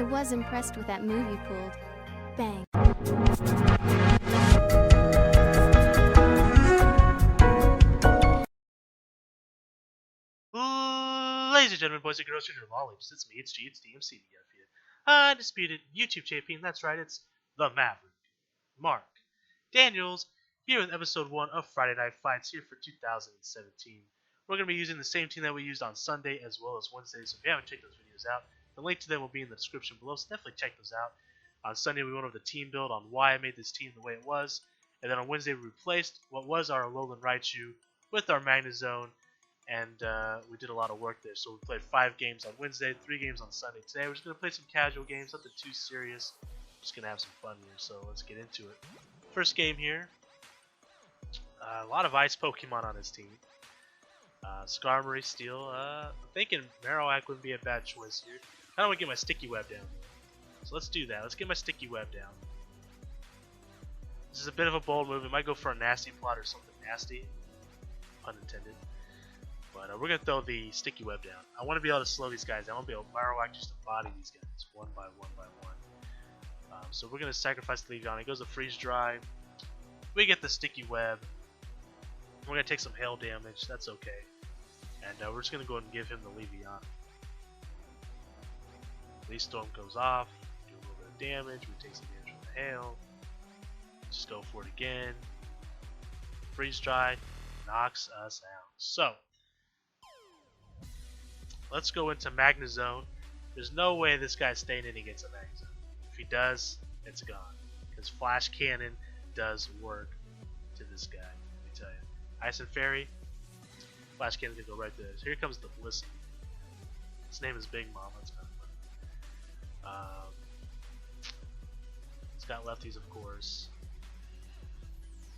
I was impressed with that move you pulled. Bang. Ladies and gentlemen, boys and girls, your lollips, it's me, it's DMC again for you. Undisputed YouTube champion, that's right, it's the Maverick, Mark Daniels, here with episode 1 of Friday Night Fights here for 2017. We're going to be using the same team that we used on Sunday as well as Wednesday, so if you haven't checked those videos out, the link to them will be in the description below, so definitely check those out. On Sunday, we went over the team build on why I made this team the way it was, and then on Wednesday, we replaced what was our Alolan Raichu with our Magnezone, and we did a lot of work there. So we played 5 games on Wednesday, 3 games on Sunday. Today we're just going to play some casual games, nothing too serious. Just going to have some fun here, so let's get into it. First game here, a lot of ice Pokemon on his team. Skarmory, Steel, I'm thinking Marowak wouldn't be a bad choice here. I don't want to get my Sticky Web down. So let's do that, let's get my Sticky Web down. This is a bit of a bold move, it might go for a Nasty Plot or something nasty. Pun intended. But we're going to throw the Sticky Web down. I want to be able to slow these guys down. I want to be able to Marowak just to body these guys one by one by one. So we're going to sacrifice the Leavanny. It goes to Freeze Dry. We get the Sticky Web. We're going to take some hail damage. That's okay. And we're just going to go ahead and give him the Leavanny. Leaf Storm goes off. Do a little bit of damage. We take some damage from the hail. Just go for it again. Freeze Dry knocks us out. So let's go into Magnezone. There's no way this guy's staying in against a Magnezone. If he does, it's gone. Because Flash Cannon does work to this guy. Let me tell you. Ice and Fairy. Flash Cannon's gonna go right there. So here comes the Blissey. His name is Big Mom. That's kind of funny. It's got lefties, of course.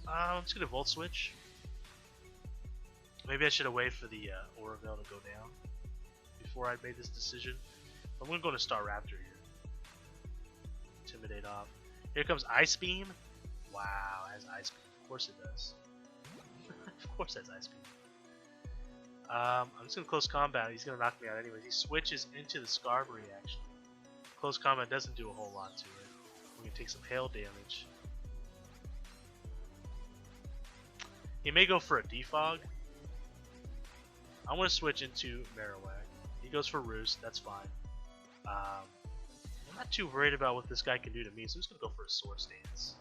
I'm just gonna Volt Switch. Maybe I should have waited for the Oroville to go down before I made this decision. I'm going to go to Staraptor here. Intimidate off. Here comes Ice Beam. Wow, it has Ice Beam. Of course it does. Of course it has Ice Beam. I'm just going to Close Combat. He's going to knock me out anyways. He switches into the Skarmory actually. Close Combat doesn't do a whole lot to it. We're going to take some hail damage. He may go for a Defog. I'm going to switch into Marowak. He goes for Roost, that's fine. I'm not too worried about what this guy can do to me, so I'm just going to go for a Swords Dance.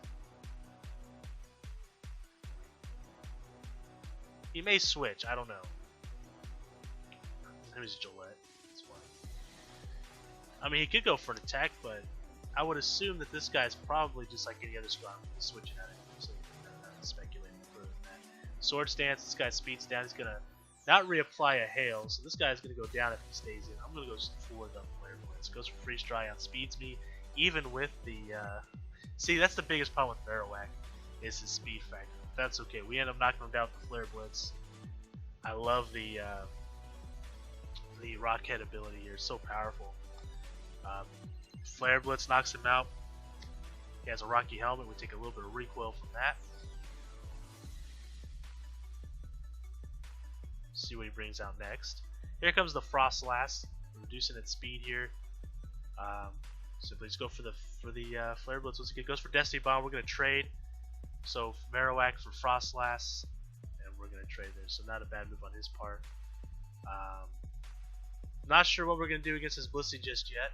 He may switch, I don't know. His name is Gillette, that's fine. I mean, he could go for an attack, but I would assume that this guy's probably just like any other Skarmory, switching at it, so I'm speculating further than that. Swords Dance, this guy speeds down, he's going to not reapply a hail, so this guy's going to go down if he stays in. I'm going to go for the Flare Blitz. Goes for Freeze Dry, outspeeds me, even with the... See, that's the biggest problem with Marowak, is his speed factor. That's okay. We end up knocking him down with the Flare Blitz. I love the Rockhead ability here. It's so powerful. Flare Blitz knocks him out. He has a Rocky Helmet. We take a little bit of recoil from that. See what he brings out next. Here comes the Frostlass, reducing its speed here. Simply just go for the Flare Blitz. Once it goes for Destiny Bomb, we're gonna trade. So Marowak for Frostlass, and we're gonna trade there. So not a bad move on his part. Not sure what we're gonna do against this Blissey just yet.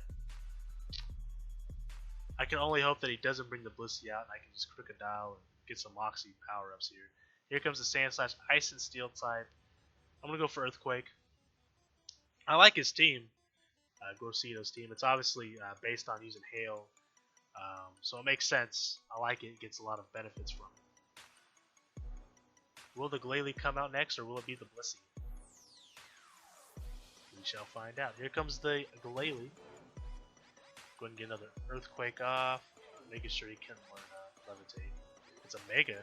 I can only hope that he doesn't bring the Blissey out, and I can just Krookadile and get some Moxie power-ups here. Here comes the Sandslash, Ice and Steel type. I'm going to go for Earthquake. I like his team, Gorosito's team. It's obviously based on using Hail, so it makes sense. I like it. It gets a lot of benefits from it. Will the Glalie come out next, or will it be the Blissey? We shall find out. Here comes the Glalie. Go ahead and get another Earthquake off, making sure he can learn Levitate. It's a Mega.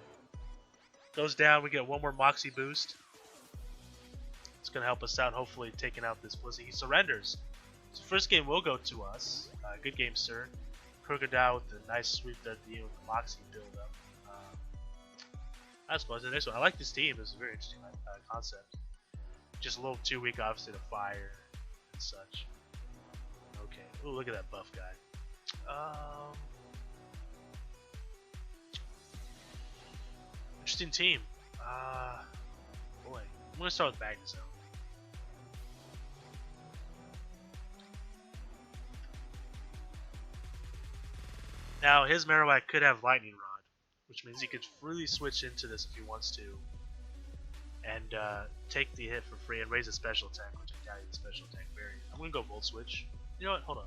Goes down, we get one more Moxie boost. It's going to help us out, hopefully taking out this Blissey. He surrenders. So first game will go to us. Good game, sir. Krookadile with the nice sweep there at the end with the Moxie build-up. That's close. The next one. I like this team. It's a very interesting concept. Just a little too weak, obviously, to fire and such. Okay, Ooh, look at that buff guy. Interesting team. Boy, I'm gonna start with Magnezone. Now his Marowak could have Lightning Rod, which means he could really switch into this if he wants to, and take the hit for free and raise a special attack, which I doubt he's a special attack variant. I'm gonna go Volt Switch. You know what? Hold on.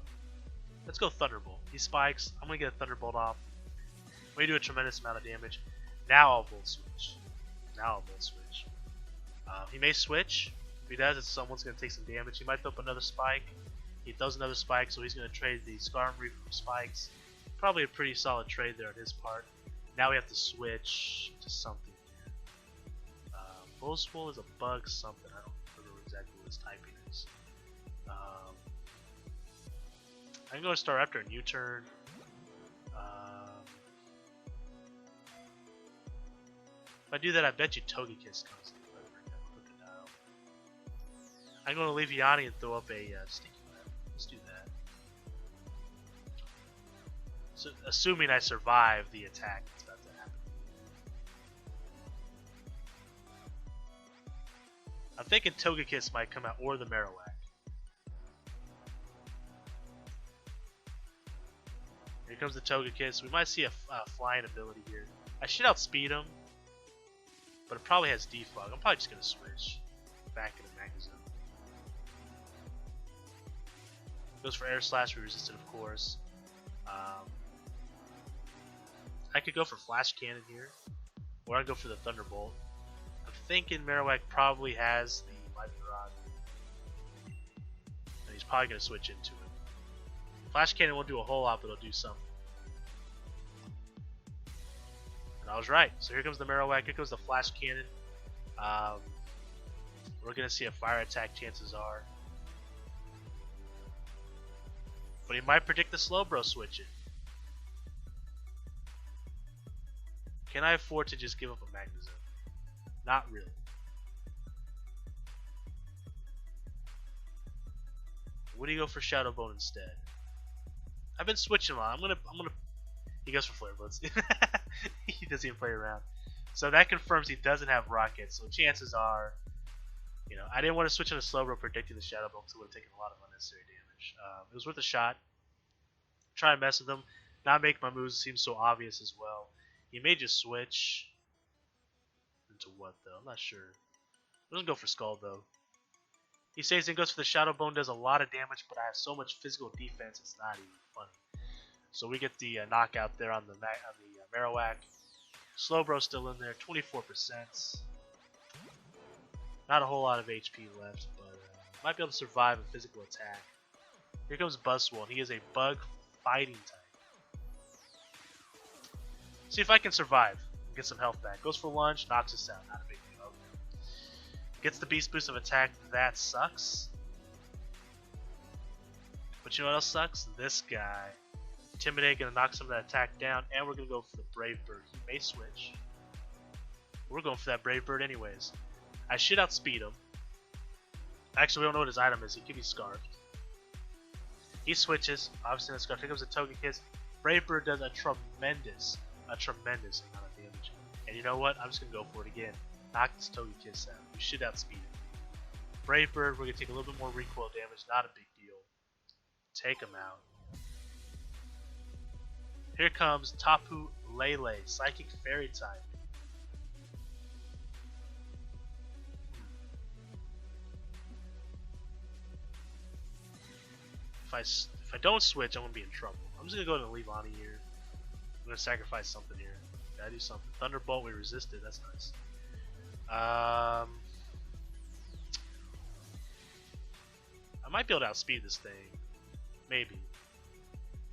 Let's go Thunderbolt. He spikes. I'm gonna get a Thunderbolt off. We do a tremendous amount of damage. Now I'll Volt Switch. He may switch. If he does, someone's gonna take some damage. He might throw up another spike. He throws another spike, so he's gonna trade the Skarmory from spikes. Probably a pretty solid trade there on his part. Now we have to switch to something here. Bullswole is a bug something. I don't remember exactly what his typing is. I can go to Staraptor and U-turn. If I do that, I bet you Tomycase comes in. Krookadile. I'm going to Leavanny and throw up a sticky web. Let's do that. So, assuming I survive the attack that's about to happen. I'm thinking Tomycase might come out, or the Marowak. Here comes the Tomycase. We might see a flying ability here. I should outspeed him, but it probably has defog. I'm probably just going to switch back into Magnezone. Goes for Air Slash, we resisted, of course. I could go for Flash Cannon here, or I'd go for the Thunderbolt. I'm thinking Marowak probably has the Lightning Rod, and he's probably going to switch into it. Flash Cannon won't do a whole lot, but it'll do something. And I was right. So here comes the Marowak, here goes the Flash Cannon. We're going to see a fire attack, chances are. But he might predict the Slowbro switching. Can I afford to just give up a Magnezone? Not really. What do you go for Shadow Bone instead? I've been switching a lot. I'm gonna. He goes for Flare Blitz. He doesn't even play around. So that confirms he doesn't have Rocket. So chances are, I didn't want to switch on a Slowbro predicting the Shadow Bone because it would have taken a lot of unnecessary damage. It was worth a shot. Try and mess with him. Not make my moves seem so obvious as well. He may just switch into what though? I'm not sure. Doesn't go for Skull though. He saves and goes for the Shadow Bone, does a lot of damage, but I have so much physical defense, it's not even funny. So we get the knockout there on the Marowak. Slowbro still in there, 24%. Not a whole lot of HP left, but might be able to survive a physical attack. Here comes Buzzwole, and he is a bug fighting type. See if I can survive and get some health back. Goes for lunge, knocks us out. Not a big deal. Okay. Gets the beast boost of attack. That sucks. But you know what else sucks? This guy. Intimidate, gonna knock some of that attack down, and we're gonna go for the Brave Bird. He may switch. We're going for that Brave Bird anyways. I should outspeed him. Actually, we don't know what his item is. He could be Scarfed. He switches. Obviously, the Scarf. Here comes the Tomycase. Brave Bird does a tremendous amount of damage. And you know what? I'm just gonna go for it again. Knock this Tomycase out. We should outspeed him. Brave Bird, we're gonna take a little bit more recoil damage. Not a big deal. Take him out. Here comes Tapu Lele, Psychic Fairy type. If I don't switch, I'm gonna be in trouble. I'm just gonna go to Leavanny here. I'm gonna sacrifice something here. Gotta do something. Thunderbolt, we resisted. That's nice. I might be able to outspeed this thing. Maybe.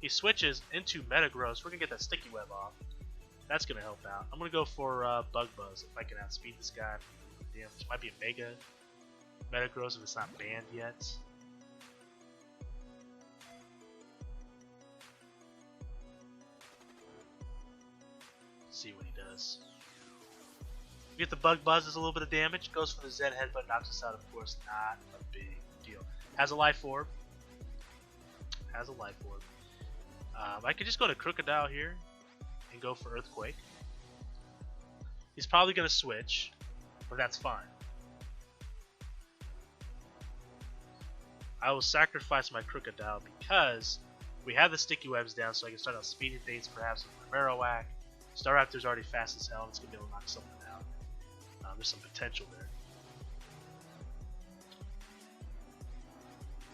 He switches into Metagross. We're gonna get that sticky web off. That's gonna help out. I'm gonna go for Bug Buzz if I can outspeed this guy. Damn, this might be a Mega Metagross if it's not banned yet. Let's see what he does. We get the Bug Buzz, does a little bit of damage. Goes for the Zen Headbutt, knocks us out. Of course, not a big deal. Has a Life Orb. has a life orb. I could just go to Krookadile here and go for Earthquake. He's probably going to switch, but that's fine. I will sacrifice my Krookadile because we have the sticky webs down, so I can start out speeding things perhaps with my Marowak. Staraptor's already fast as hell, and it's going to be able to knock something out. There's some potential there.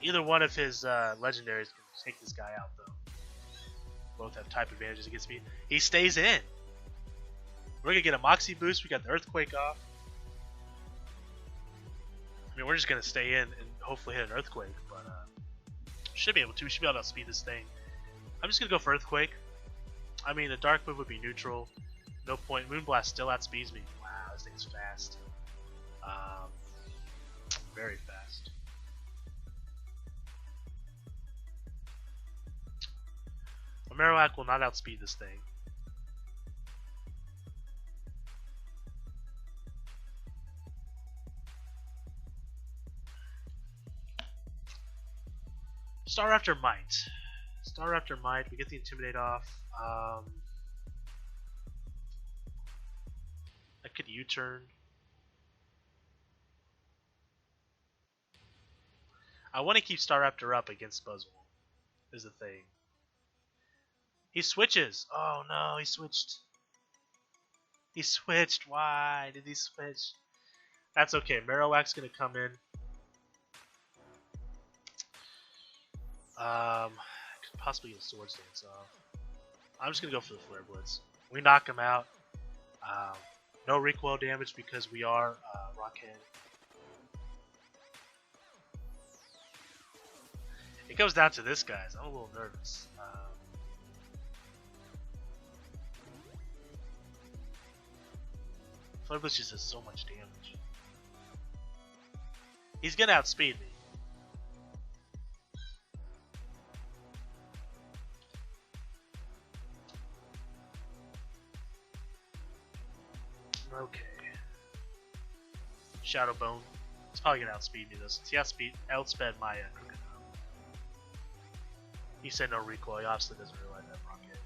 Either one of his legendaries can take this guy out, though. Both have type advantages against me. He stays in. We're going to get a Moxie boost. We got the Earthquake off. I mean, we're just going to stay in and hopefully hit an Earthquake, but should be able to. We should be able to outspeed this thing. I'm just going to go for Earthquake. I mean, the Dark move would be neutral. No point. Moonblast still outspeeds me. Wow, this thing's fast. Very fast. A Marowak will not outspeed this thing. Staraptor might. Staraptor might. We get the Intimidate off. I could U-turn. I want to keep Staraptor up against Buzzwole, is the thing. He switches. Oh no, he switched. He switched. Why did he switch? That's okay. Marowak's going to come in. Could possibly get a Swords Dance off. I'm just going to go for the Flare Blitz. We knock him out. No recoil damage because we are Rockhead. It comes down to this, guys. I'm a little nervous. Flare Blitz just does so much damage. He's gonna outspeed me. Okay. Shadow Bone. It's probably gonna outspeed me though, since he outsped my Krookadile. He said no recoil. He obviously doesn't realize that Rocket.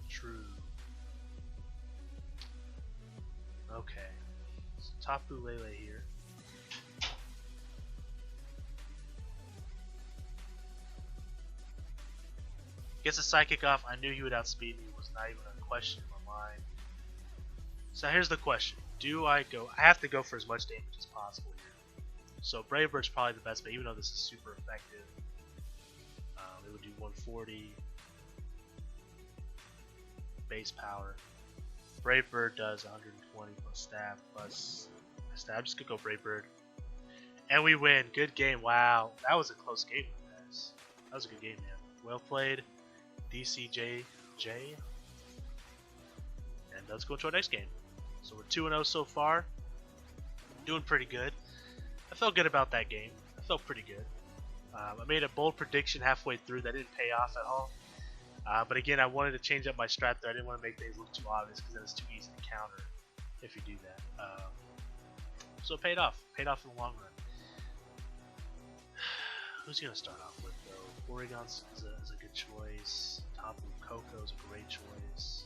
True. Okay. So Tapu Lele here. Gets a Psychic off. I knew he would outspeed me. It was not even a question in my mind. So here's the question. Do I go? I have to go for as much damage as possible here. So Brave Bird's probably the best bet, even though this is super effective. It would do 140 base power. Brave Bird does 120 plus stab plus stab. I'm just gonna go Brave Bird, and we win. Good game. Wow, that was a close game, guys. That was a good game, man. Well played, DCJJ. And let's go to our next game. So we're 2-0 so far. Doing pretty good. I felt good about that game. I felt pretty good. I made a bold prediction halfway through that didn't pay off at all. But again, I wanted to change up my strat there. I didn't want to make things look too obvious because then it's too easy to counter if you do that. So it paid off. Paid off in the long run. Who's he going to start off with, though? Oregon is a good choice. Tapu Koko is a great choice.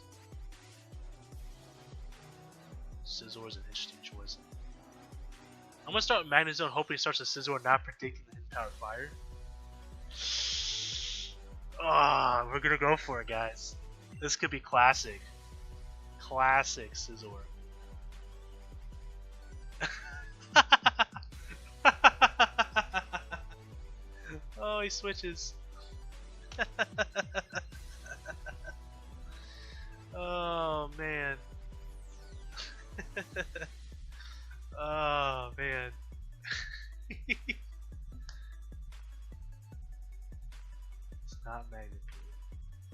Scizor is an interesting choice. I'm going to start with Magnezone, hoping he starts with Scizor, not predicting the hit power fire. Oh, we're going to go for it, guys. This could be classic. Classic Scizor. Oh, he switches. Oh, man. Oh, man. It's not magnitude.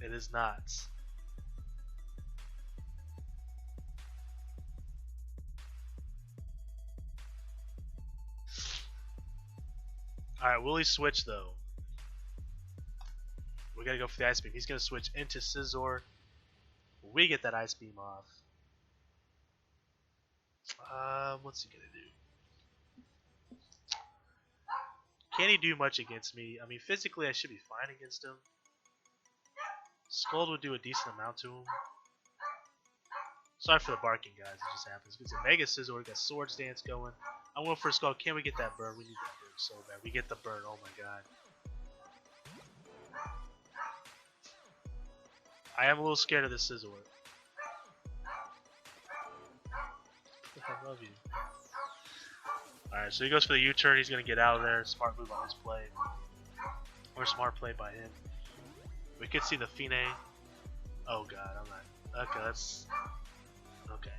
It is not. Alright, will he switch though? We gotta go for the Ice Beam. He's gonna switch into Scizor. We get that Ice Beam off. What's he gonna do? Can't he do much against me? I mean, physically I should be fine against him. Scald would do a decent amount to him. Sorry for the barking, guys. It just happens. It's a Mega Scizor. We got Swords Dance going. I'm going for a Scald. Can we get that burn? We need that burn so bad. We get the burn. Oh my god. I am a little scared of this Scizor. I love you. Alright, so he goes for the U-turn. He's going to get out of there. Smart move on his play. Or smart play by him. We could see the Fine. Oh god, I'm not. Okay, that's. Okay.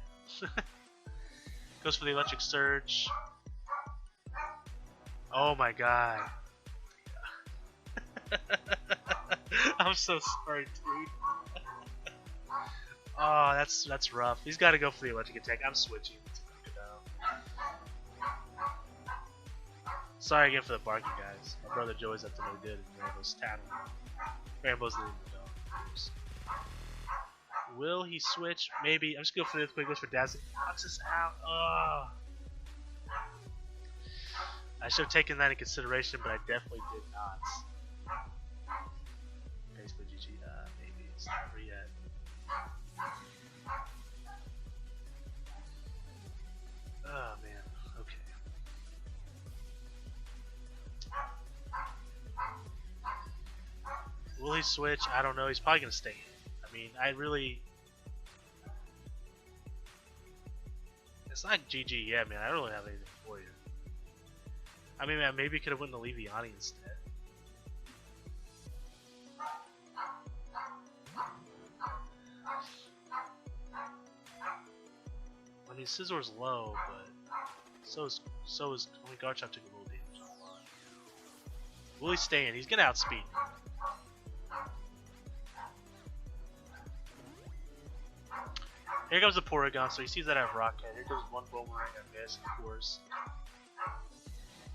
Goes for the Electric Surge. Oh my god. I'm so sorry, dude. Oh, that's rough. He's got to go for the Electric Attack. I'm switching to Krookadile. Sorry again for the barking, guys. My brother Joey's up to no good and Rainbow's tattling. Rainbow's leading the dog. Will he switch? Maybe. I'm just going for the Earthquake. Goes for Dazzling. Knocks us out. Oh. I should have taken that in consideration, but I definitely did not. Basically, GG. Maybe it's not over yet. Oh man. Okay. Will he switch? I don't know. He's probably gonna stay in. I mean, I really. It's not GG yet, man. I don't really have anything for you. I mean, man, maybe could have went to Leavanny instead. I mean, Scizor's low, but so is only Garchomp took a little damage on the line. Will he stay in? He's gonna outspeed me. Here comes the Porygon, so he sees that I have Rock Head. Here goes one Boomerang, I miss, of course.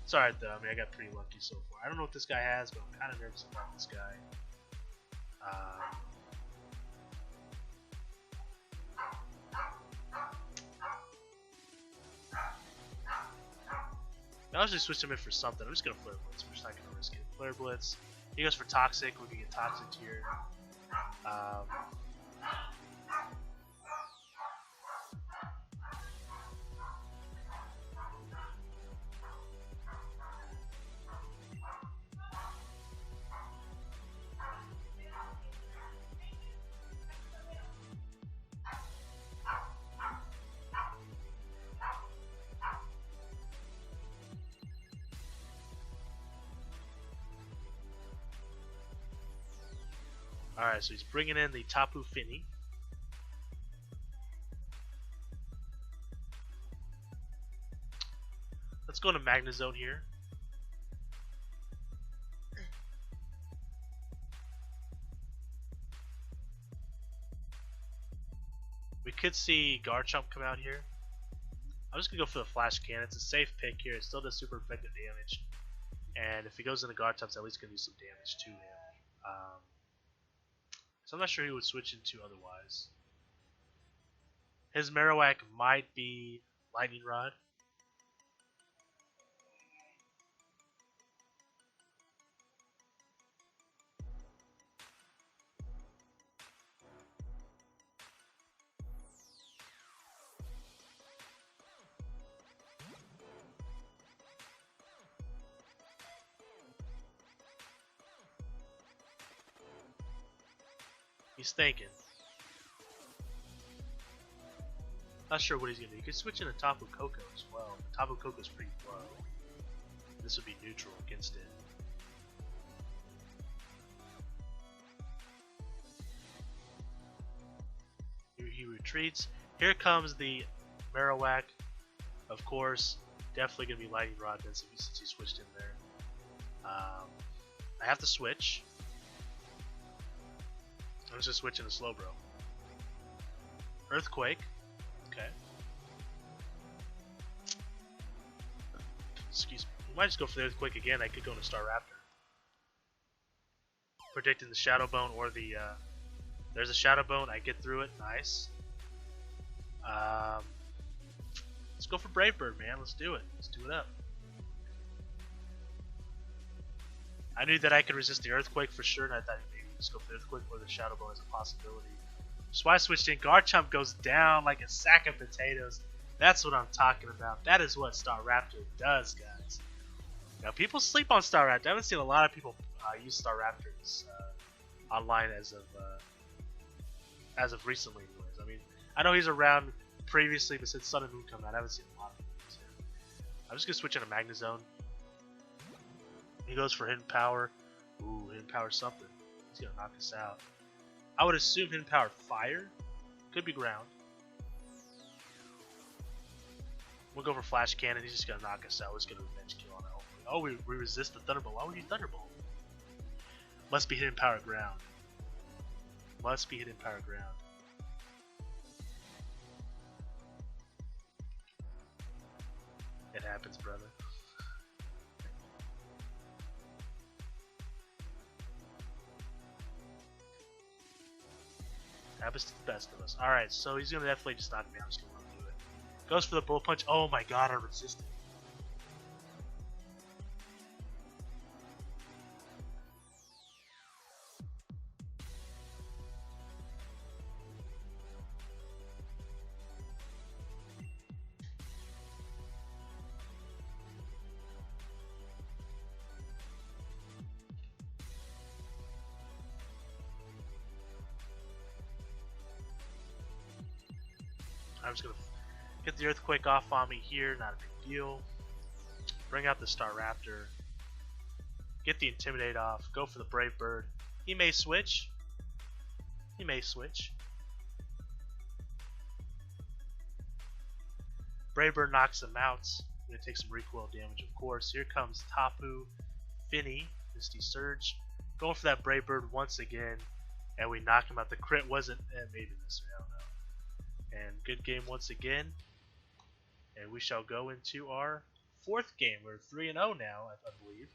It's alright though, I mean I got pretty lucky so far. I don't know what this guy has, but I'm kind of nervous about this guy. I'll just switch him in for something. I'm just going to Flare Blitz. We're just not going to risk it. Flare Blitz. He goes for Toxic. We can get Toxic here. Alright, so he's bringing in the Tapu Fini. Let's go to Magnezone here. We could see Garchomp come out here. I'm just going to go for the Flash Cannon. It's a safe pick here. It still does super effective damage. And if he goes into Garchomp, it's at least going to do some damage to him. So I'm not sure he would switch into otherwise. His Marowak might be Lightning Rod. He's thinking. Not sure what he's gonna do. He could switch into Tapu Koko as well. Tapu Koko's pretty low. This would be neutral against it. He retreats. Here comes the Marowak. Of course, definitely gonna be Lightning Rod then since he switched in there. I have to switch. I'm just switching to Slowbro. Earthquake. Okay. Excuse me. We might just go for the Earthquake again. I could go into Staraptor. predicting the Shadow Bone or the. There's a Shadow Bone. I get through it. Nice. Let's go for Brave Bird, man. Let's do it. Let's do it up. I knew that I could resist the Earthquake for sure, and I thought maybe just go for the Earthquake or the Shadow Bone as a possibility. So I switched in. Garchomp goes down like a sack of potatoes. That's what I'm talking about. That is what Staraptor does, guys. Now, people sleep on Staraptor. I haven't seen a lot of people use Staraptors online as of recently. Anyways. I mean, I know he's around previously, but since Sun and Moon come out, I haven't seen a lot of people use him. I'm just gonna switch into Magnezone. He goes for Hidden Power. Ooh, Hidden Power something. He's gonna knock us out. I would assume Hidden Power Fire. Could be Ground. We'll go for Flash Cannon. He's just gonna knock us out. We're just gonna revenge kill on it. Hopefully. Oh, we resist the Thunderbolt. Why would you Thunderbolt? Must be Hidden Power Ground. Must be Hidden Power Ground. It happens, brother. Happens to the best of us. Alright, so he's gonna definitely just knock me out. I'm just gonna run through it. Goes for the Bullet Punch. Oh my god, I resisted. I'm just gonna get the Earthquake off on me here, not a big deal. Bring out the Staraptor. Get the Intimidate off. Go for the Brave Bird. He may switch. He may switch. Brave Bird knocks him out. I'm gonna take some recoil damage, of course. Here comes Tapu, Finny, Misty Surge. Going for that Brave Bird once again, and we knock him out. The crit wasn't maybe this way, I don't know. And good game once again. And we shall go into our fourth game. We're 3-0 now, I believe.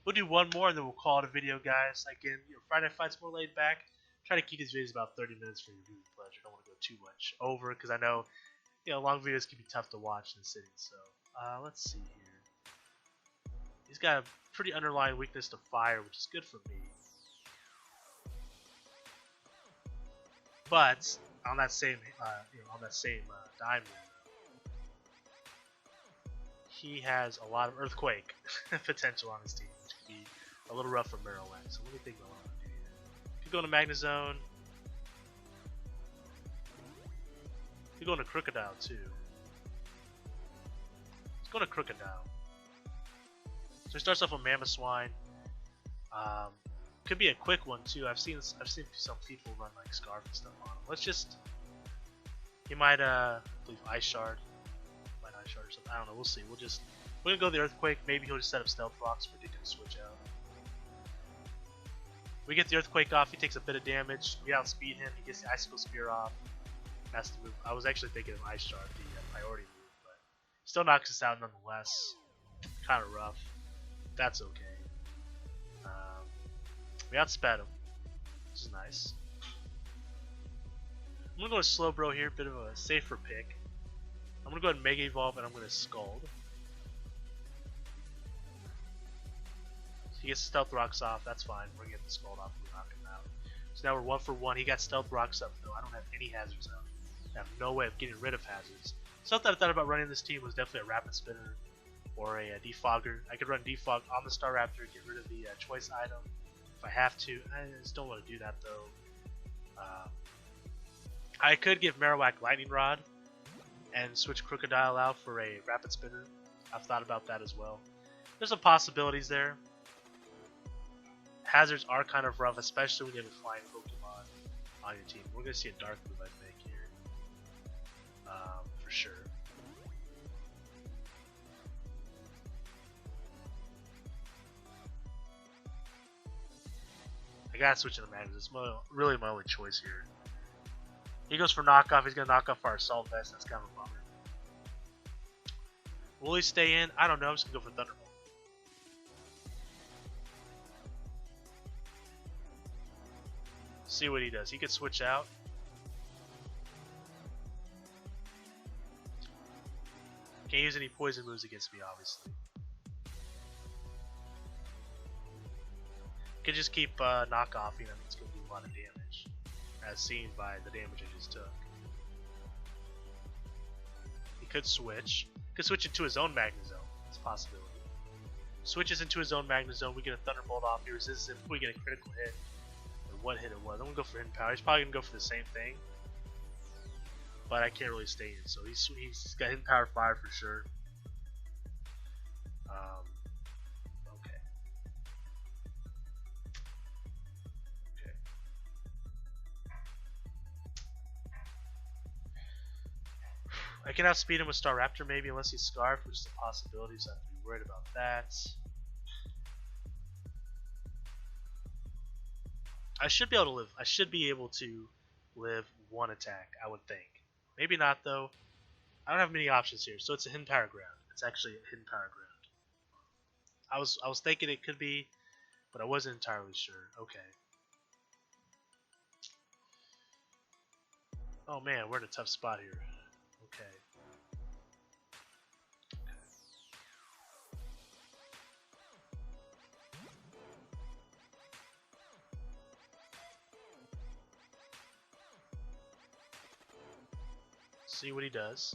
We'll do one more and then we'll call it a video, guys. Again, Friday Night Fight's more laid back. Try to keep these videos about 30 minutes for your viewing pleasure. Don't want to go too much over because I know, long videos can be tough to watch in the sitting. So let's see here. He's got a pretty underlying weakness to fire, which is good for me. But on that same, diamond, he has a lot of Earthquake potential on his team, which could be a little rough for Marowak. So let me think about what I'm gonna do here. Could go into Magnezone. Could go into Krookadile too. Let's go into Krookadile. So he starts off with Mamoswine. Could be a quick one too. I've seen some people run like Scarf and stuff on him. Let's just. He might believe Ice Shard. Might Ice Shard or something. I don't know. We'll see. We're gonna go the Earthquake. Maybe he'll just set up Stealth Rocks for Dick to switch out. We get the Earthquake off. He takes a bit of damage. We outspeed him. He gets the Icicle Spear off. That's the move. I was actually thinking of Ice Shard, the priority move, but still knocks us out nonetheless. Kind of rough. That's okay. We outsped him, which is nice. I'm gonna go with Slowbro here, bit of a safer pick. I'm gonna go ahead and Mega Evolve and I'm gonna Scald. He gets Stealth Rocks off, that's fine. We're gonna get the Scald off, we'll knock him out. So now we're 1 for 1. He got Stealth Rocks up though. I don't have any hazards out. I have no way of getting rid of hazards. Something I thought about running this team was definitely a Rapid Spinner or a Defogger. I could run Defog on the Staraptor, get rid of the choice item. If I have to, I just don't want to do that though. I could give Marowak Lightning Rod and switch Krookadile out for a Rapid Spinner. I've thought about that as well. There's some possibilities there. Hazards are kind of rough, especially when you have a flying Pokemon on your team. We're going to see a Dark move, I think, here. For sure. I gotta switch into Magnus. It's really my only choice here. He goes for knockoff. He's gonna knock off our Assault Vest. That's kind of a bummer. Will he stay in? I don't know. I'm just gonna go for Thunderbolt. See what he does. He could switch out. Can't use any poison moves against me, obviously. Could just keep knockoffing. I mean, it's going to do a lot of damage, as seen by the damage I just took. He could switch. Could switch into his own Magnezone. It's a possibility. Switches into his own Magnezone. We get a Thunderbolt off. He resists it. We get a critical hit. Or what hit it was. I'm going to go for Hidden Power. He's probably going to go for the same thing. But I can't really stay in. So he's got Hidden Power 5 for sure. Okay. Okay. I can outspeed him with Staraptor maybe, unless he's Scarfed, which is a possibility, so I have to be worried about that. I should be able to live. I should be able to live one attack, I would think. Maybe not though. I don't have many options here, so it's a Hidden Power Ground. It's actually a Hidden Power Ground. I was thinking it could be, but I wasn't entirely sure. Okay. Oh man, we're in a tough spot here. Okay. See what he does.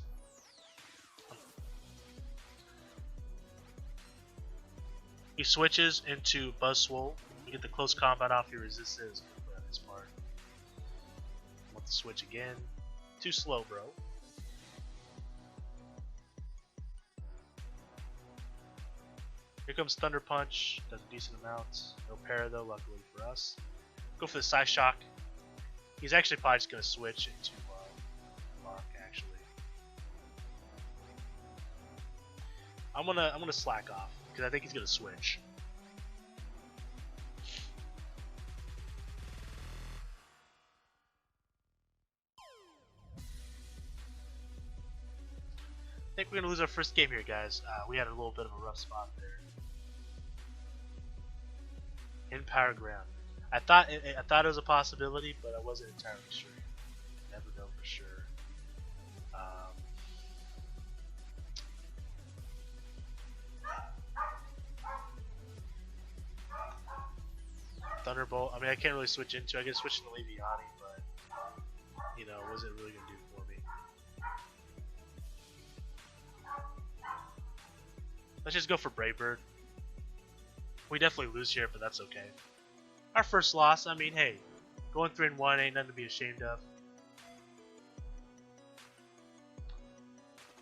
He switches into Buzzwole. We get the close combat off. He resists it. This part. Want to switch again to Slowbro. Here comes Thunder Punch. Does a decent amount. No para though, luckily for us. Go for the Psyshock. He's actually probably just gonna switch into Mark. Actually, I'm gonna slack off because I think he's gonna switch. I think we're gonna lose our first game here, guys. We had a little bit of a rough spot there. In Power Ground, I thought it was a possibility, but I wasn't entirely sure. Never know for sure. Thunderbolt. I mean, I can't really switch into. I can switch into Leavanny, but you know, was it really gonna do for me? Let's just go for Brave Bird. We definitely lose here, but that's okay. Our first loss. I mean, hey, going 3-1 ain't nothing to be ashamed of.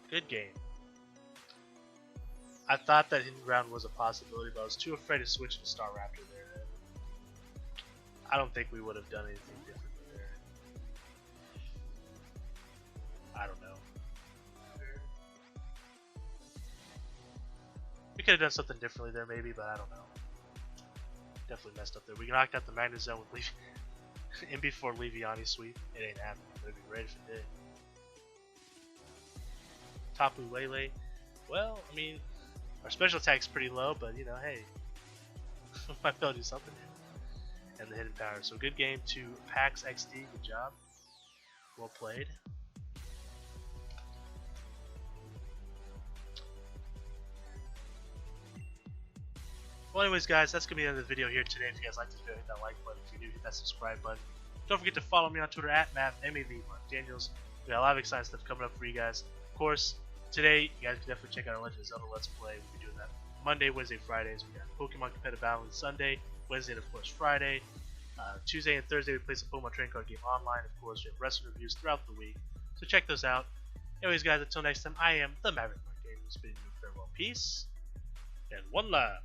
Good game. I thought that Hidden Ground was a possibility, but I was too afraid to switch to Staraptor there. I don't think we would have done anything different there. I don't know. We could have done something differently there maybe, but I don't know. Definitely messed up there. We knocked out the Magnezone with in before Leavanny sweep. It ain't happening. It'd be great if it did. Tapu Lele. Well, I mean, our special attack's pretty low, but you know, hey, might be able to do something here. And the Hidden Power. So good game to Pax XD. Good job. Well played. Well, anyways, guys, that's going to be the end of the video here today. If you guys like this video, hit that like button. If you're new, hit that subscribe button. Don't forget to follow me on Twitter at MathMAV. We got a lot of exciting stuff coming up for you guys. Of course, today, you guys can definitely check out our Legend of Zelda Let's Play. We'll be doing that Monday, Wednesday, Fridays. We got Pokemon Competitive Battle on Sunday, Wednesday, and of course, Friday. Tuesday and Thursday, we play some Pokemon Trading Card Game online. Of course, we have wrestling reviews throughout the week. So check those out. Anyways, guys, until next time, I am the Maverick Mark Daniels, bidding you farewell, peace, and one love.